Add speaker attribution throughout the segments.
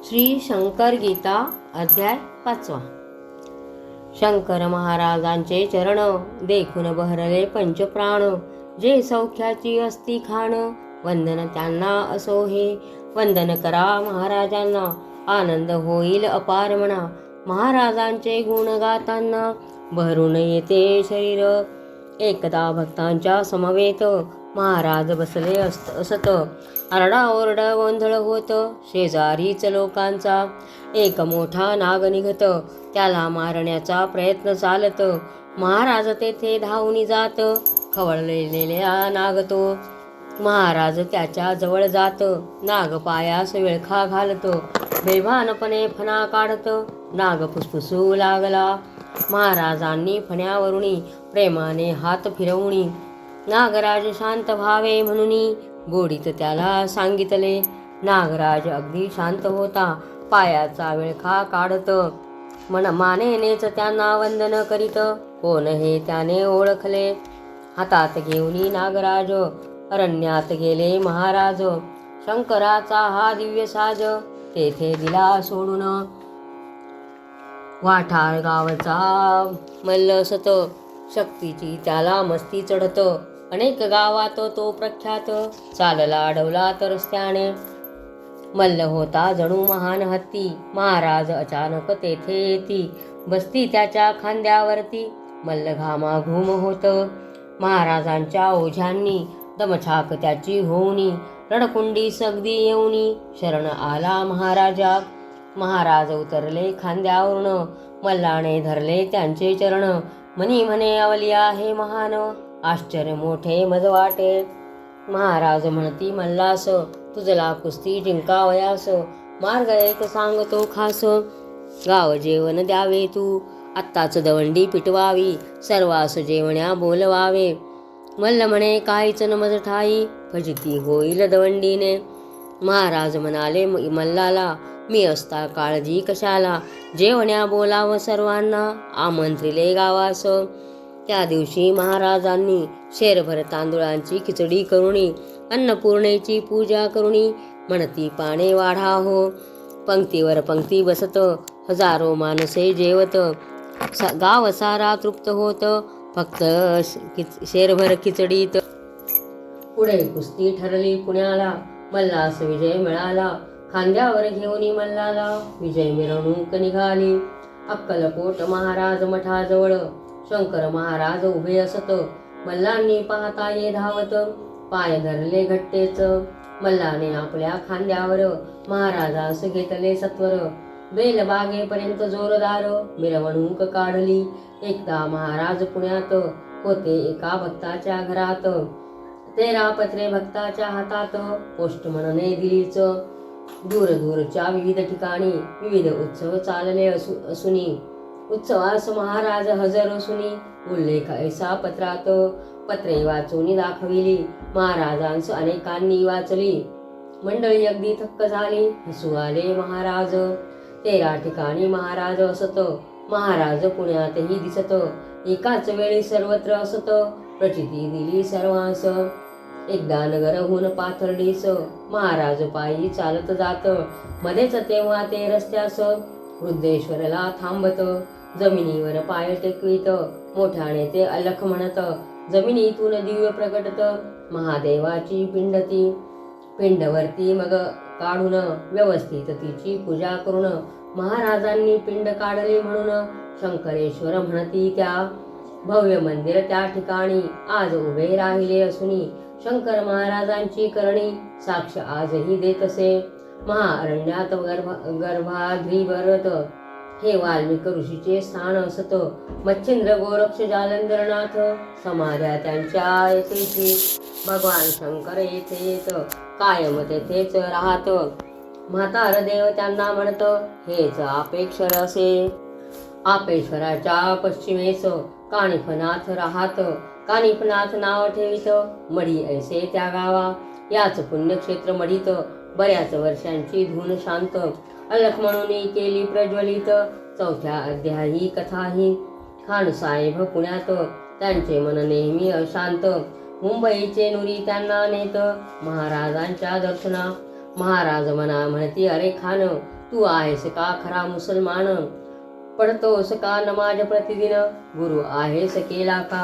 Speaker 1: श्री शंकर गीता अध्याय 5. शंकर महाराजांचे चरण देखून बहरले पंचप्राण, जे सौख्याची असती खाण, वंदन त्यांना असो हे. वंदन करा महाराजांना, आनंद होईल अपार म्हणा. महाराजांचे गुण गाताना बहरून येते शरीर. एकदा भक्तांच्या समवेत महाराज बसले असत. आरडाओरड गोंधळ होत शेजारीच लोकांचा. एक मोठा नाग निघत, त्याला मारण्याचा प्रयत्न चालत. महाराज तेथे धावून जात, खवळलेला नाग तो. महाराज त्याच्या जवळ जात, नाग पायास विळखा घालत. बेभानपणे फणा काढत, नाग फुसफुसू लागला. महाराजांनी फण्यावरुनी प्रेमाने हात फिरवणी, नागराज शांत व्हावे म्हणून गोडीत त्याला सांगितले. नागराज अगदी शांत होता, पायाचा विळखा काढत मानेनेच त्यांना वंदन करीत. कोण हे त्याने ओळखले. हातात घेऊन नागराज अरण्यात गेले महाराज. शंकराचा हा दिव्य साज तेथे दिला सोडून. वाठार गावचा मल्ल असत, शक्तीची त्याला मस्ती चढत. अनेक गावात तो प्रख्यात, चालला अडवला तर रस्त्याने. मल्ल होता जणू महान हत्ती, महाराज अचानक तेथे येती. बसती त्याच्या खांद्यावरती, मल्ल घामाघूम होत. महाराजांच्या ओझ्यांनी दमछाक त्याची होऊनी, रडकुंडी सगदी येऊनी शरण आला महाराजा. महाराज उतरले खांद्यावरून, मल्लाने धरले त्यांचे चरण. मनी म्हणे अवली आहे महान, आश्चर्य मोठे मज वाटे. महाराज म्हणती मल्लास, तुझला कुस्ती जिंकावयास मार्ग एक सांगतो खास. गाव जेवण द्यावे तू, आत्ताच दवंडी पिटवावी, सर्वास जेवण्या बोलवावे. मल्ल म्हणे काहीच न मज ठाई, फजिती होईल दवंडीने. महाराज म्हणाले मल्लाला, मी असता काळजी कशाला, जेवण्या बोलाव सर्वांना, आमंत्रिले गावास. त्या दिवशी महाराजांनी शेरभर तांदुळांची खिचडी करुणी, अन्नपूर्णेची पूजा करुणी, म्हणती पाने वाढा हो. पंक्तीवर पंक्ती बसत, हजारो माणसे जेवत. गाव सारा तृप्त होत, फक्त शेरभर खिचडीत. पुढे कुस्ती ठरली पुण्याला, मल्लास विजय मिळाला. खांद्यावर घेऊन मल्लाला विजय मिरवणूक निघाली. अक्कलकोट महाराज मठाजवळ शंकर महाराज उभे असत. मल्लांनी पाहता ये धावत, पाय धरले घट्टेच. मल्लाने आपल्या खांद्यावर महाराजास घेतले सत्वर. बेलबागेपर्यंत जोरदार मिरवणूक काढली. एकदा महाराज पुण्यात होते एका भक्ताच्या घरात. 13 पत्रे भक्ताच्या हातात, पोस्टमनने दिलीच. दूर दूरच्या विविध ठिकाणी विविध उत्सव चालले असुनी, उत्सवास महाराज हजर असुनी. उल्लेख ऐसा पत्रात, पत्रे वाचून दाखविली. महाराजांस अनेकांनी वाचली. मंडळी अगदी थक्क झाली, हसू आले महाराज. 13 ठिकाणी महाराज असत, महाराज पुण्यातही दिसत. एकाच वेळी सर्वत्र असत, प्रचिती दिली सर्वांस. एकदा नगरहून पाथर्डीस महाराज पायी चालत जात. मध्येच तेव्हा ते रस्त्यास वृद्धेश्वरला थांबत. जमिनीवर पाय टेकवीत मोठ्याने ते अलख म्हणत. जमिनीतून दिव्य प्रकटत महादेवाची पिंडती. पिंडवरती मग काढून व्यवस्थित तिची पूजा करून महाराजांनी पिंड काढली म्हणून शंकरेश्वर म्हणती त्या. भव्य मंदिर त्या ठिकाणी आज उभे राहिले असुनी, शंकर महाराजांची करणी साक्ष आजही देतसे. महाअरण्यात गर्भाद्रीवरत हे वाल्मिक ऋषीचे स्थान असत. मच्छिंद्र गोरक्ष जालंधरनाथ समाध्या त्यांच्या येथेची. भगवान शंकर येथे येत, कायम तेथेच राहत. म्हातार देव त्यांना म्हणत, हेच आपेक्षर असे. आपेश्वराच्या पश्चिमेस कानिफनाथ राहत. कानिफनाथ नाव ठेवित, मढी ऐसे त्या गावा. याच पुण्यक्षेत्र मढीत बऱ्याच वर्षांची धून शांत. अलख म्हणून केली प्रज्वलित, 4थ्या अध्यायी कथाही. खानसाहेब पुण्यात, त्यांचे मन नेहमी अशांत. मुंबईचे नुरी त्यांना नेत महाराजांच्या दर्शना. महाराज म्हणती, अरे खान, तू आहेस का खरा मुसलमान, पडतोस का नमाज प्रतिदिन, गुरु आहेस केला का.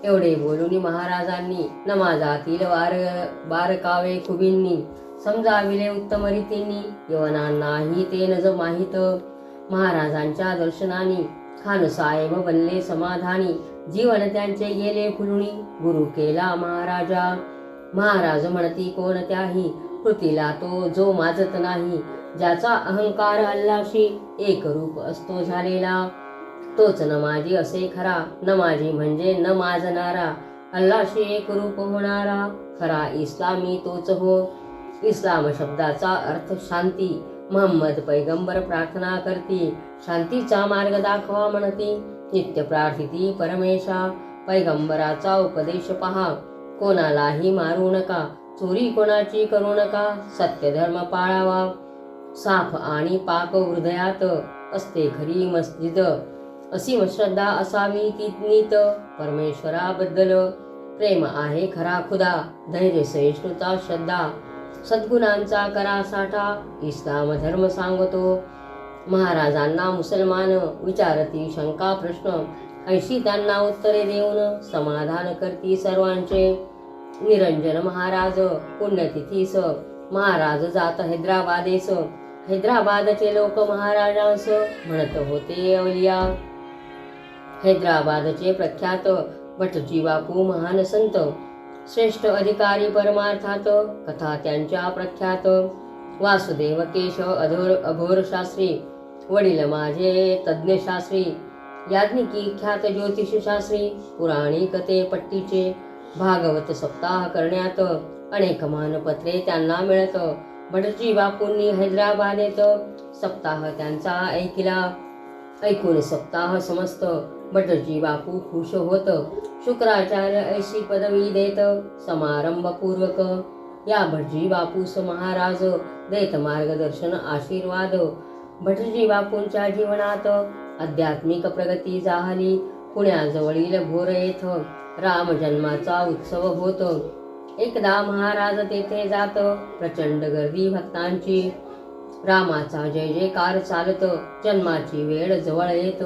Speaker 1: एवढे बोलून महाराजांनी नमाजातील बारकावे खुबींनी समजाविले उत्तम रीतींनी. यवनांनाही ते नज माहीत, महाराजांच्या दर्शनाने खानसाहेब बनले समाधानी. जीवन त्यांचे गेले फुलुनी, गुरु केला महाराजा. महाराज म्हणती कोणत्याही कृतीला तो जो माजत नाही, ज्याचा अहंकार अल्लाशी एक रूप असतो झालेला, तोच नमाजी असे खरा. नमाजी म्हणजे न माजणारा, अल्लाशी एक रूप होणारा. खरा इस्लामी तोच हो. इस्लाम शब्दाचा अर्थ शांती. महम्मद पैगंबर प्रार्थना करती, शांतीचा मार्ग दाखवा म्हणती. नित्य प्रार्थिती परमेशा, पैगंबराचा उपदेश पहा. कोणालाही मारू नका, चोरी कोणाची करू नका. सत्य धर्म पाळावा, साफ आणि पाक हृदयात असते खरी मस्जिद. असीम श्रद्धा असावी ती नीत, परमेश्वराबद्दल प्रेम आहे खरा खुदा. धैर्य सहिष्णुता श्रद्धा, सद्गुणांचा करा साठा. इस्लाम धर्म सांगतो महाराजांना मुसलमान. विचारती शंका प्रश्न, ऐशी त्यांना उत्तरे देऊन समाधान करती सर्वांचे. निरंजन महाराज पुण्यतिथीस, महाराज जात हैदराबादेस. हैदराबादचे लोक महाराजांस म्हणत होते अवलिया. हैदराबादचे प्रख्यात भटजी बापू महान संत, श्रेष्ठ अधिकारी परमार्थात. कथा त्यांच्या प्रख्यात, वासुदेव केशव अघोर शास्त्री. वडील माझे तज्ञ शास्त्री, याज्ञिकी ख्यात ज्योतिष शास्त्री. पुराणिक ते पट्टीचे भागवत सप्ताह करण्यात अनेक मानपत्रे त्यांना मिळत. भटजी बापूंनी हैदराबादेत सप्ताह त्यांचा ऐकला. ऐकून सप्ताह समस्त भटजी बापू खुश होत. शुक्राचार्य ऐशी पदवी देत समारंभपूर्वक. या भटजी बापूस महाराज देत मार्गदर्शन आशीर्वाद. भटजी बापूंच्या जीवनात आध्यात्मिक प्रगती झाली. पुण्याजवळील भोर येथ राम जन्माचा उत्सव होत. एकदा महाराज तेथे जात, प्रचंड गर्दी भक्तांची. रामाचा जय जयकार चालत, जन्माची वेळ जवळ येत.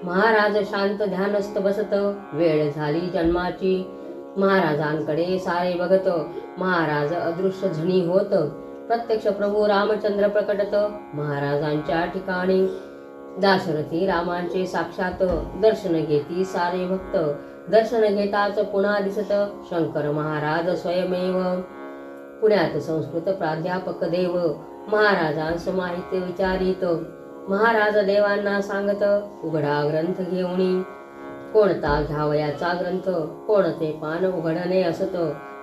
Speaker 1: महाराज शांत ध्यानस्थ बसत, वेळ झाली जन्माची. महाराजांकडे सारे बघत, महाराज अदृश्य झणी होत. प्रत्यक्ष प्रभू रामचंद्र प्रकटत महाराजांच्या ठिकाणी. दाशरथी रामांचे साक्षात दर्शन घेती सारे भक्त. दर्शन घेताच पुन्हा दिसत शंकर महाराज स्वयमेव. पुण्यात संस्कृत प्राध्यापक देव महाराजांस माहिती विचारित. महाराज देवांना सांगत, उघडा ग्रंथ घेऊनी. कोणता घ्यावयाचा ग्रंथ, कोणते पान उघडणे असत,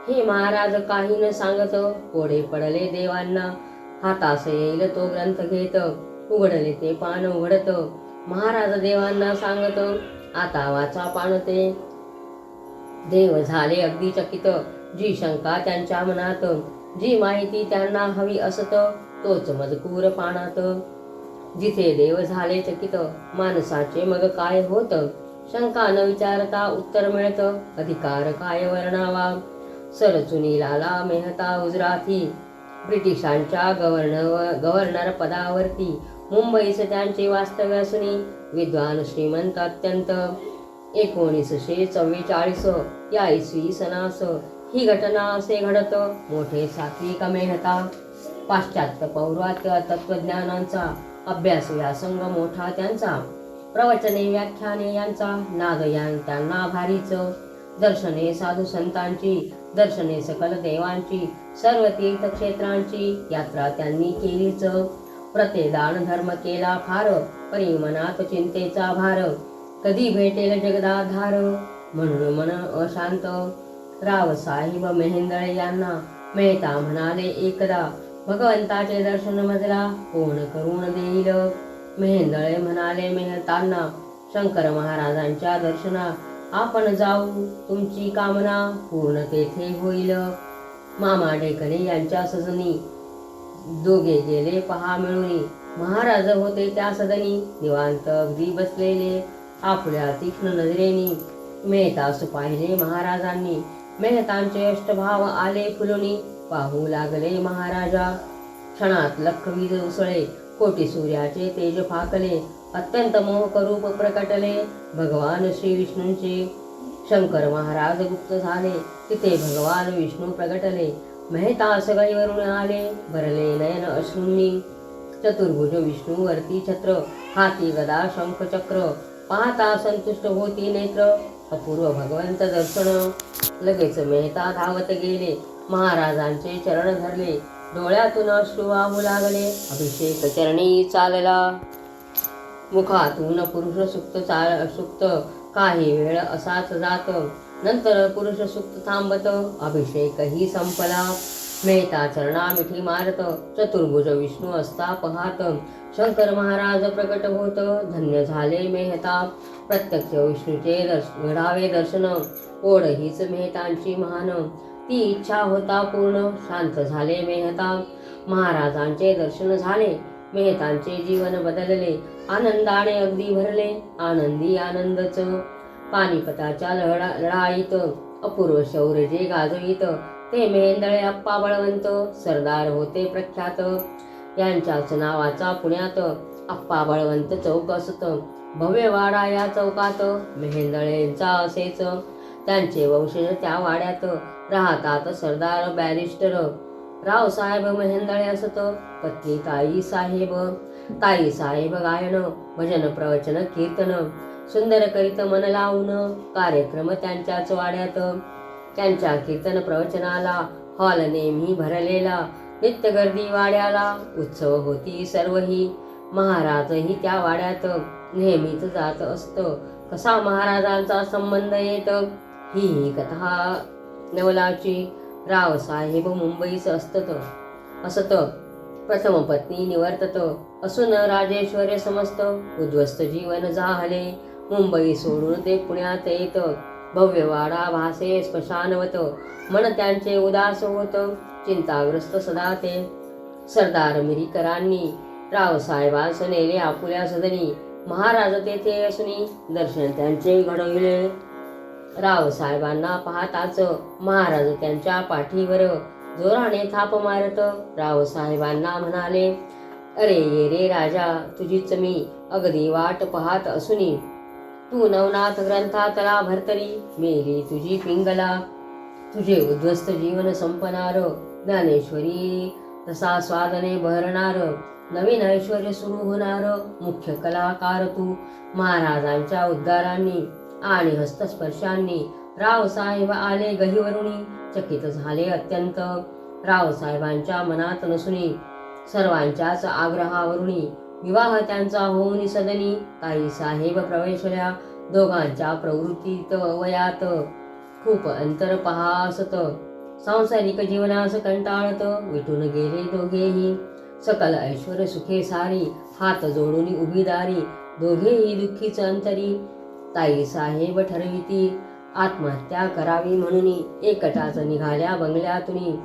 Speaker 1: हे महाराज काही न सांगत. कोडे पडले देवांना, हातास येईल तो ग्रंथ घेत. उघडले ते पान उघडत, महाराज देवांना सांगत, आता वाचा पान ते. देव झाले अगदी चकित, जी शंका त्यांच्या मनात, जी माहिती त्यांना हवी असत, तोच मजकूर पानात. जिथे देव झाले चकित, माणसाचे मग काय होत. शंका न विचारता उत्तर मिळत, अधिकार काय वर्णावा. सरचुनी लाला मेहता गुजराती, ब्रिटिशांच्या गव्हर्नर पदावरती. मुंबईस त्यांचे वास्तव्य असुनी, विद्वान श्रीमंत अत्यंत. 1944 या इसवी सनास ही घटना असे घडत. मोठे सात्विक मेहता, पाश्चात्य पौर्वात्य तत्वज्ञानांचा अभ्यास व्यासंग मोठा त्यांचा. प्रवचने व्याख्याने यांचा नाद त्यांना भारीच. दर्शने साधू संतांची, दर्शने सकल देवांची, सर्व तीर्थक्षेत्रांची यात्रा त्यांनी केलीच. प्रतेदान धर्म केला फार, परी मनात चिंतेचा भार. कधी भेटेल जगदाधार, म्हणून मन अशांत. रावसाहेब मेहेंदळे यांना मेहता म्हणाले एकदा, भगवंताचे दर्शन मजला कोण करून देईल. मेहेंदळे म्हणाले मेहतांना, शंकर महाराजांच्या दर्शना आपण जाऊ, तुमची कामना पूर्ण तेथे होईल. मामा डेकणे यांच्या सजनी दोघे गेले पहा मिळूनी. महाराज होते त्या सदनी, निवांत अगदी बसलेले, आपल्या तीक्ष्ण नजरेनी. मेहतास पाहिले महाराजांनी, मेहतांचे अष्टभाव आले फुलुनी. पाहू लागले महाराजा, क्षणात लख वीज उसळे, कोटी सूर्याचे तेज फाकले, अत्यंत मोहकरूप प्रकटले भगवान श्री विष्णूंचे. शंकर महाराज गुप्त झाले, तिथे भगवान विष्णू प्रगटले. मेहता सगळीवरून आले, भरले नयन अश्रूंनी. चतुर्भुज विष्णू वरती छत्र, हाती गदा शंख चक्र. पाहता संतुष्ट होती नेत्र, अपूर्व भगवंत दर्शन. लगेच मेहता धावत गेले, महाराजांचे चरण धरले. डोळ्यातून अश्रू वाहू लागले, अभिषेक चरणी चालला. मुखातून पुरुष सुक्त काही वेळ असाच जात. नंतर पुरुष सुक्त थांबत, अभिषेकही संपला. मेहता चरणा मिठी मारत, चतुर्भुज विष्णू असता पाहात. शंकर महाराज प्रकट होत, धन्य झाले मेहता. प्रत्यक्ष विष्णूचे घडावे दर्शन, ओढ हीच मेहतांची महान. ती इच्छा होता पूर्ण, शांत झाले मेहता. महाराजांचे दर्शन झाले, मेहतांचे जीवन बदलले. आनंदाने अगदी भरले, आनंदी आनंदच. पानिपताच्या लढाईत अपूर्व शौर्य जे गाजवीत, ते मेहेंदळे अप्पा बळवंत. सरदार होते प्रख्यात, यांच्याच नावाचा पुण्यात अप्पा बळवंत चौक असत. भव्य वाडा या चौकात, मेहेंदळेंचा असेच. त्यांचे वंशज त्या वाड्यात, राहतात सरदार बॅरिस्टर रावसाहेब मेहेंदळे असत. पत्नी ताई साहेब गायन, भजन प्रवचन कीर्तन सुंदर करीत मन लावून. कार्यक्रम त्यांच्याच वाड्यात, त्यांच्या कीर्तन प्रवचनाला हॉल नेहमी भरलेला. नित्य गर्दी वाड्याला, उत्सव होती सर्वही. महाराजही त्या वाड्यात नेहमीच जात असत. कसा महाराजांचा संबंध येत, ही कथा नवलाची. रावसाहेब मुंबईच असत. प्रथम पत्नी निवर्तत, असून राजेश्वर समस्त. उद्ध्वस्त जीवन झाले, मुंबई सोडून ते पुण्यात येत. भव्य वाडा भासे स्मशानवत, मन त्यांचे उदास होत. चिंताग्रस्त सदा ते. सरदार मिरीकरांनी रावसाहेबांस नेले आपुल्या सदनी. महाराज तेथे असुनी, दर्शन त्यांचे घडविले. रावसाहेबांना पाहताच महाराज त्यांच्या पाठीवर जोराने थाप मारत रावसाहेबांना म्हणाले, अरे ये रे राजा, तुझीच मी अगदी वाट पाहत असुनी. तू नवनाथ ग्रंथातला भरतरी, मेली तुझी पिंगला. तुझे उद्ध्वस्त जीवन संपणार, ज्ञानेश्वरी तसा स्वादने बहरणार. नवीन ऐश्वर्य सुरू होणार, मुख्य कलाकार तू. महाराजांच्या उद्गारांनी आणि हस्तस्पर्शांनी रावसाहेब आले गहिवरुणी. चकित झाले अत्यंत, रावसाहेबांच्या मनात नसुनी. सर्वांच्याच आग्रहावरुणी विवाह त्यांचा होऊन सदनी. ताई साहेब प्रवेशल्या, दोघांच्या प्रवृत्तीत वयात खूप अंतर पहा असत. सांसारिक जीवनास कंटाळत विटून गेले दोघेही. सकल ऐश्वर सुखे सारी, हात जोडून उभी दारी. दोघेही दुःखीच अंतरी. ताई साहेब ठरविती आत्महत्या करावी म्हणून. एकटाच निघाल्या बंगल्यातून.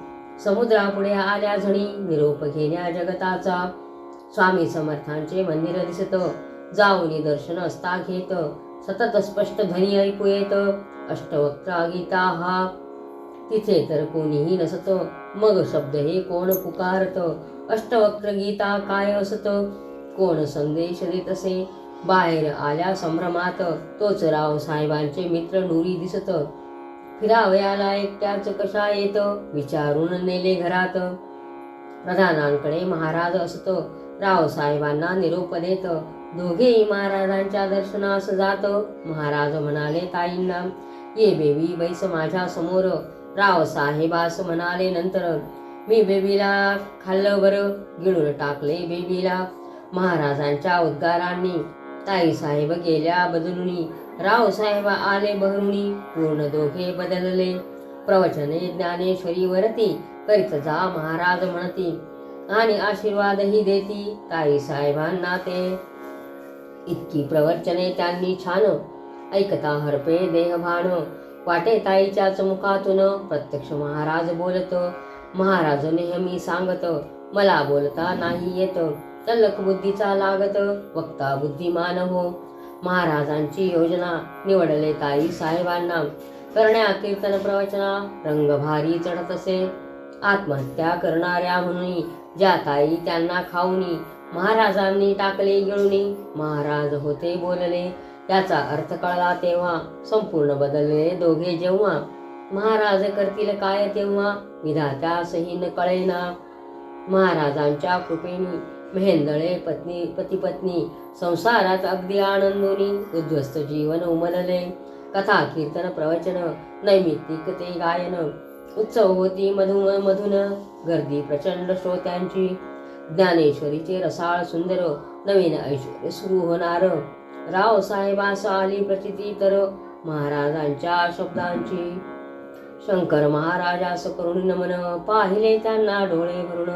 Speaker 1: समुद्रापुढे आल्या झणी, निरोप घेण्या जगताचा. स्वामी समर्थांचे मंदिर दिसत, जाऊनी दर्शन असता घेत. सतत स्पष्ट ध्वनी ऐकू येत, अष्टवक्र गीता हा. तिथे तर कोणीही नसत, मग शब्द हे कोण पुकारत. अष्टवक्र गीता काय असत, कोण संदेश देत असे. बाहेर आल्या संभ्रमात, तोच रावसाहेबांचे मित्र नूरी दिसत. फिरावयाला एकट्याच कशा येत, विचारून नेले घरात. प्रधानांकडे महाराज असत, रावसाहेबांना निरोप देत. दोघेही महाराजांच्या दर्शनास जात. महाराज म्हणाले ताईंना, ये बेबी बैस माझ्या समोर. रावसाहेबास म्हणाले नंतर, मी बेबीला खाल्लं बरं. गिळून टाकले बेबीला. महाराजांच्या उद्गारांनी ताईसाहेब गेल्या बदलुनी. रावसाहेब आले बहरूनी. पूर्ण दोघे बदलले. प्रवचने ज्ञानेश्वरीवरती करीत जा महाराज म्हणती, आणि आशीर्वादही देती ताईसाहेबांना ते. इतकी प्रवचने त्यांनी छान, ऐकता हरपे देहभान. वाटे ताईच्याच मुखातून प्रत्यक्ष महाराज बोलत. महाराज नेहमी सांगत, मला बोलता नाही येत, तल्लख बुद्धीचा लागत, वक्ता बुद्धिमान हो. महाराजांची योजना निवडले ताई साहेबांना. करण्या कीर्तन प्रवचना रंग भारी चढत असे. आत्महत्या करणाऱ्या म्हणून ज्या ताई त्यांना खाऊनी महाराजांनी टाकले गिळुनी, महाराज होते बोलले. त्याचा अर्थ कळला तेव्हा, संपूर्ण बदलले दोघे जेव्हा. महाराज करतील काय तेव्हा, विधात्यासही न कळेना. महाराजांच्या कृपेनी मेहेंदळे पती पत्नी, संसारात अगदी आनंदोनी. उद्ध्वस्त जीवन उमलले, कथा कीर्तन प्रवचन, नैमित्तिक ते गायन. उत्सव होती मधून, गर्दी प्रचंड श्रोत्यांची. ज्ञानेश्वरीचे रसाळ सुंदर, नवीन ऐश्वर्य सुरू होणार. रावसाहेबास आली प्रचिती तर, महाराजांच्या शब्दांची. शंकर महाराजास करून नमन, पाहिले त्यांना डोळे भरून.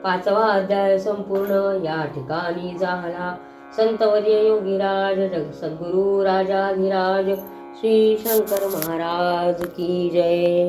Speaker 1: 5वा अध्याय संपूर्ण या ठिकाणी झाला. संतवर्य योगीराज सद्गुरु राजाधिराज श्री शंकर महाराज की जय.